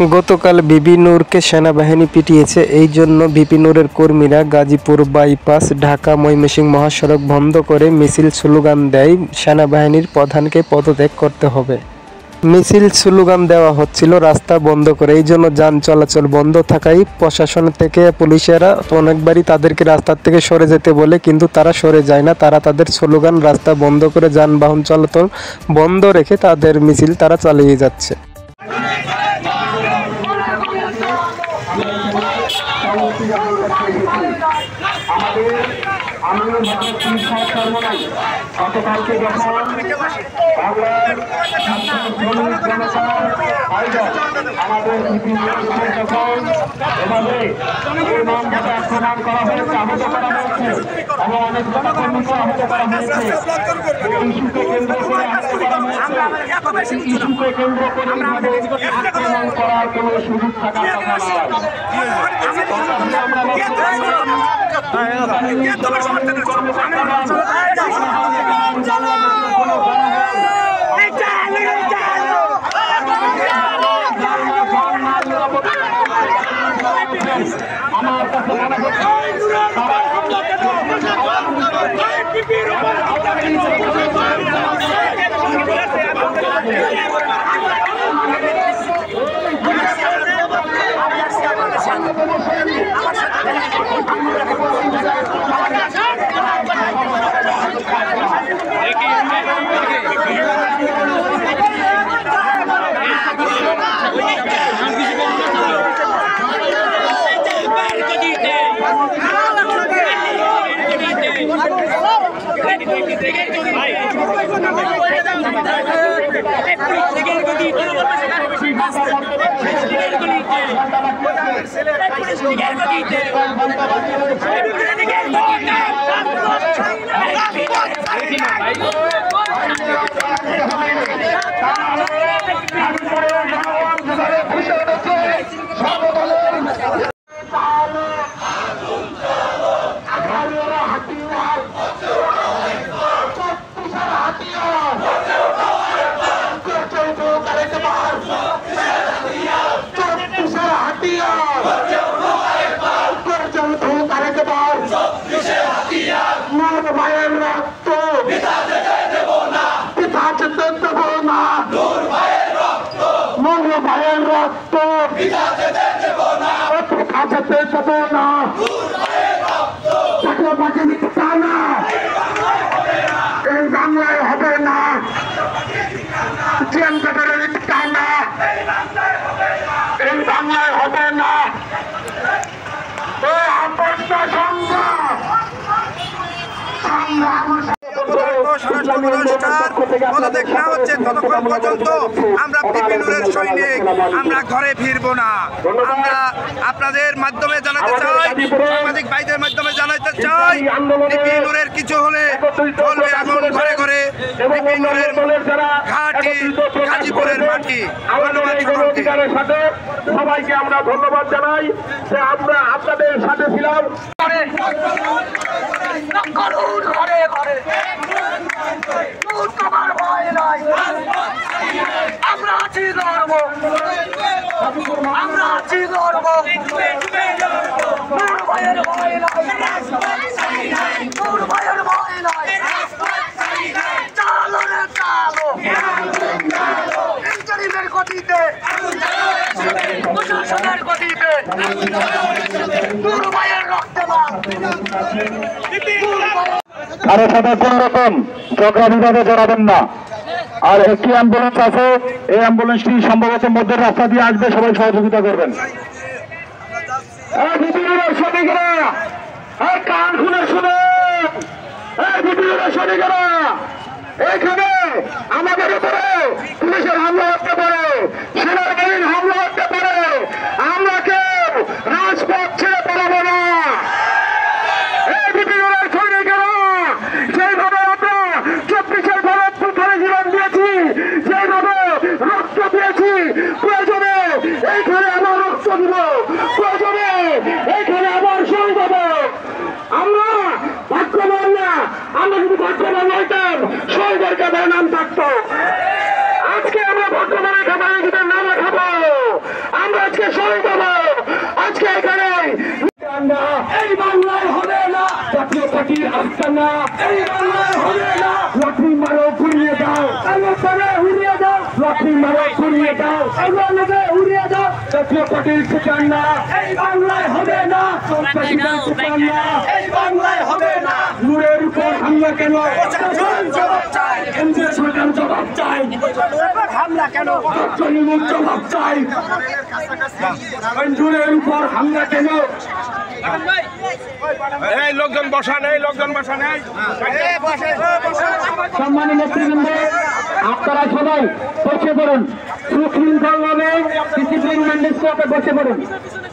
গতকাল ভিপি নূরকে সেনাবাহিনী পিটিয়েছে, এই জন্য ভিপি নূরের কর্মীরা গাজীপুর বাইপাস ঢাকা ময়মনসিংহ মহাসড়ক বন্ধ করে মিছিল স্লোগান দেয়, সেনাবাহিনীর প্রধানকে পদত্যাগ করতে হবে। মিছিল স্লোগান দেওয়া হচ্ছিল রাস্তা বন্ধ করে, এই জন্য যান চলাচল বন্ধ থাকায় প্রশাসন থেকে পুলিশেরা অনেকবারই তাদেরকে রাস্তার থেকে সরে যেতে বলে, কিন্তু তারা সরে যায় না। তারা তাদের স্লোগান রাস্তা বন্ধ করে যানবাহন চলাচল বন্ধ রেখে তাদের মিছিল তারা চালিয়ে যাচ্ছে। গতকালকে যখন আমাদের এভাবে আক্রমণ করা হয়েছে, আহত করা হয়েছে এবং অনেক কর্মীকে আহত করা হয়েছে, ইস্যুকে কেন্দ্র করে ইস্যুকে কেন্দ্র করে আক্রমণ করার কোনো সুযোগ থাকার কথা আমার কাছে মনে হচ্ছে এই বাংলায় হবে না, এই বাংলায় হবে না। পদত্যাগ না হচ্ছে ততক্ষণ পর্যন্ত আমরা ভিপি নূরের সৈনিক, আমরা ঘরে ফিরবো না। আমরা আপনাদের মাধ্যমে জানাতে চাই, সাংবাদিক ভাইদের মাধ্যমে জানাতে চাই, ভিপি নূরের কিছু হলে চলবে আগুন ঘরে ঘরে। ভিপি নূরের ঘাঁটি গাজীপুরের মাটি। ধন্যবাদ সকলকে। সবাইকে আমরা ধন্যবাদ জানাই যে আমরা আপনাদের সাথে ছিলাম। আমরা আছি গর্ব, আমরা আছি গর্ব, নূর ভাইয়ের ভয় নাই, নূর ভাইয়ের ভয় নাই, চালো রে চালো, ইন্টারিমের গতিতে, প্রশাসনের গতিতে, নূর ভাইয়ের রক্তবান, কারো সাথে কোন রকম ঝগড়া বিবাদে জড়াবেন না। আর একটি অ্যাম্বুলেন্স আছে, এই অ্যাম্বুলেন্সটি সম্ভবত মধ্যের রাস্তা দিয়ে আসবে, সবাই সহযোগিতা করবেন। কান খুলে শুনে এখানে আমাদের উপরে পুলিশের হামলা হতে পারে, সেনাবাহিনীর হামলা হতে পারে, আমরা কেউ রাজপথ ছেড়ে পালাবো না। যেভাবে আমরা 24-এর ভারতপুর ধরে জীবন দিয়েছি, যেভাবে রক্ত দিয়েছি, প্রয়োজনে এইখানে আমার রক্ত দিব, প্রয়োজনে এইখানে আমার শহীদ হব। আমরা ভাগ্যবান না, আমরা যদি ভাগ্যবান হইতাম শহীদের কাতারে নাম থাকতো। আজকে আমরা ভাগ্যবানের কাতারে যদি নাম খাবো, আমরা ঠিকানা এই বাংলায় হবে না। লাঠি মারো ঘুরিয়ে দাও, উড়িয়ে দাও, লাঠি মারো ঘুরিয়ে দাও, উড়িয়ে দাও। জাতীয় পার্টির ঠিকানা এই বাংলায় হবে না। সন্ত্রাসীদের ঠিকানা এই বাংলায় হবে না। নূরের উপর হামলা কেন? জবাব চাই। কেন্দ্রীয় সরকার জবাব চাই। হামলা কেন? জবাব চাই। নূরের উপর হামলা কেন? এই লোকজন বসান, এই লোকজন বসান। সম্মানিত নেতৃবৃন্দ, আপনারা সবাই বসে পড়ুন, সুশৃঙ্খলভাবে ডিসিপ্লিন মেনটেন করে বসে পড়ুন।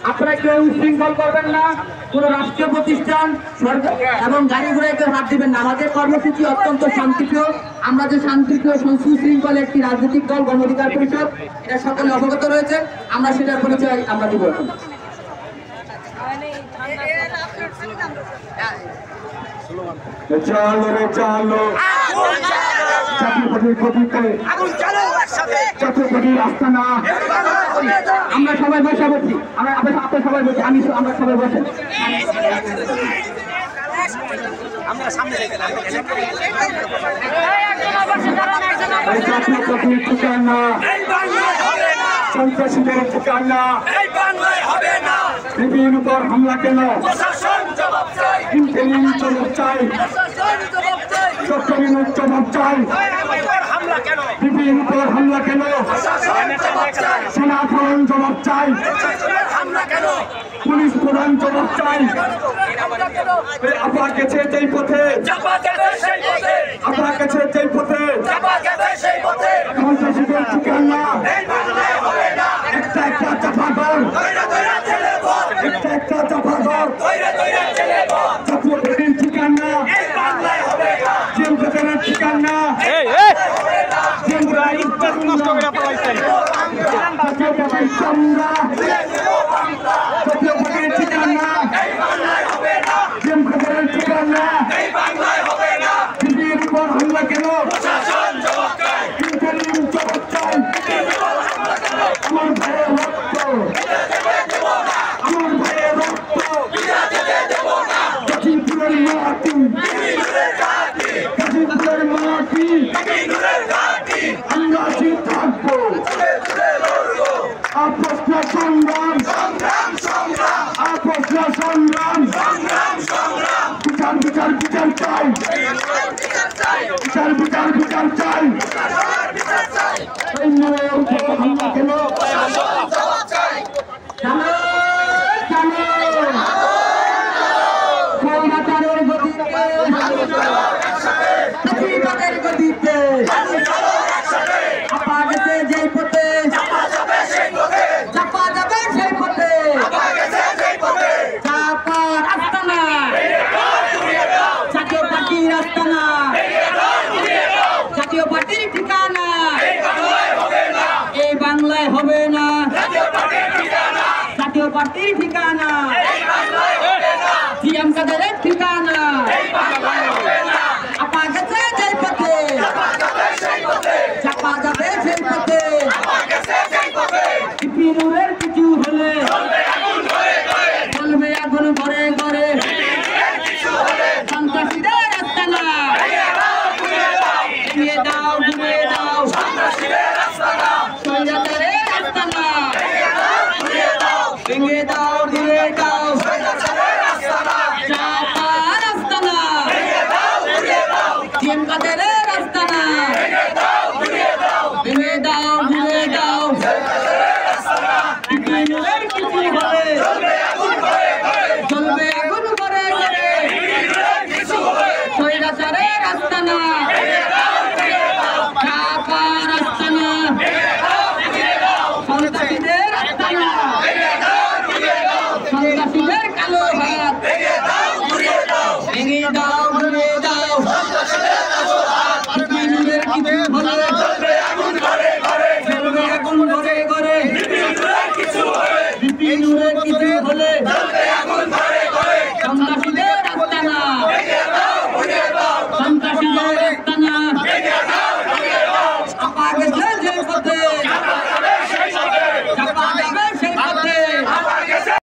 আপনারা কেউ শৃঙ্খল করবেন না, কোন রাষ্ট্রীয় প্রতিষ্ঠান সরকার এবং গাড়ি ঘোড়ায় কেউ হাত দিবেন না। আমাদের কর্মসূচি অত্যন্ত শান্তিপ্রিয়। আমরা যে শান্তিপ্রিয় সুশৃঙ্খল একটি রাজনৈতিক দল গণ অধিকার পরিষদ, এটা সকলে অবগত রয়েছে। আমরা সেটার পরিচয় আমরা দিব। চালো রে চালো, জাতীয় প্রতীকে জাতীয় আস্তানা। আমরা সবাই বসে বসি, আমরা আপনার সবাই বসি, আমরা সবাই বসে। জাতীয় প্রতীক ঠিকানা সন্ত্রাসীদের ঠিকানা বিপির উপর হামলা কেন? ইন্টেলিজেন্স জবাব চাই। সত্যিকার জবাব চাই। বিপির উপর হামলা কেন? সেনা প্রধান জবাব চাই। পুলিশ প্রধান জবাব চাই। আপনার কাছে যেই পথে, আপনার কাছে যেই পথে সন্ত্রাসীদের ঠিকানা একটা একটা চাপাদর, একটা একটা চাপাদর। জাতীয় পার্টির ঠিকানা জেল বেতনের ঠিকানা জাতীয় পার্টির চামড়া, জাতীয় পার্টির ঠিকানা জেল বেতনের ঠিকানা। দিদির উপর হামলা কেন? জবাব চাই। আমার ভাইয়ের রক্ত, আমার ভাইয়ের রক্ত গাজীপুরের মাটি, গাজীপুরের মাটি। আমরা জিত থাকবো। আপসনা সংগ্রাম, আপসনা সংগ্রাম। বিচার বিচার বিচার চাই, বিচার বিচার বিচার চাই। হামলা কেন? সৌরাচারের গতিতে আপা গেছে যেই পথে, চাপা যাবে সেই পথে। চাপার আস্তানা, জাতীয় পার্টির আস্তানা, জাতীয় পার্টির ঠিকানা এই বাংলায় হবে না। জাতীয় পার্টির ঠিকানা জিএম কাদেরের ঠিকানা আপা গেছে যেই পথে, চাপা যাবে সেই পথে। বিপিনুরের কিছু হলে চলবে আগুন ঘরে ঘরে। সন্ত্রাসীদের আস্তানা ভেঙে দাও, ঘুরিয়ে দাও। স্বৈরাচারের আস্তানা ভেঙে দাও, ঘুরিয়ে দাও। চাপার আস্তানা জিএম কাদেরের আস্তানা ভেঙে দাও, ঘুরিয়ে দাও। বিপিনুরের কিছু হলে চলবে আগুন ঘরে ঘরে। স্বৈরাচারের আস্তানা, চাপার আস্তানা, সন্ত্রাসীদের আস্তানা, সন্ত্রাসীদের কালো হাত ভেঙে দাও, ঘুরিয়ে দাও। বিপিনুরের কিছু হলে চলবে আগুন ঘরে ঘরে। বিপিনুরের কিছু হলে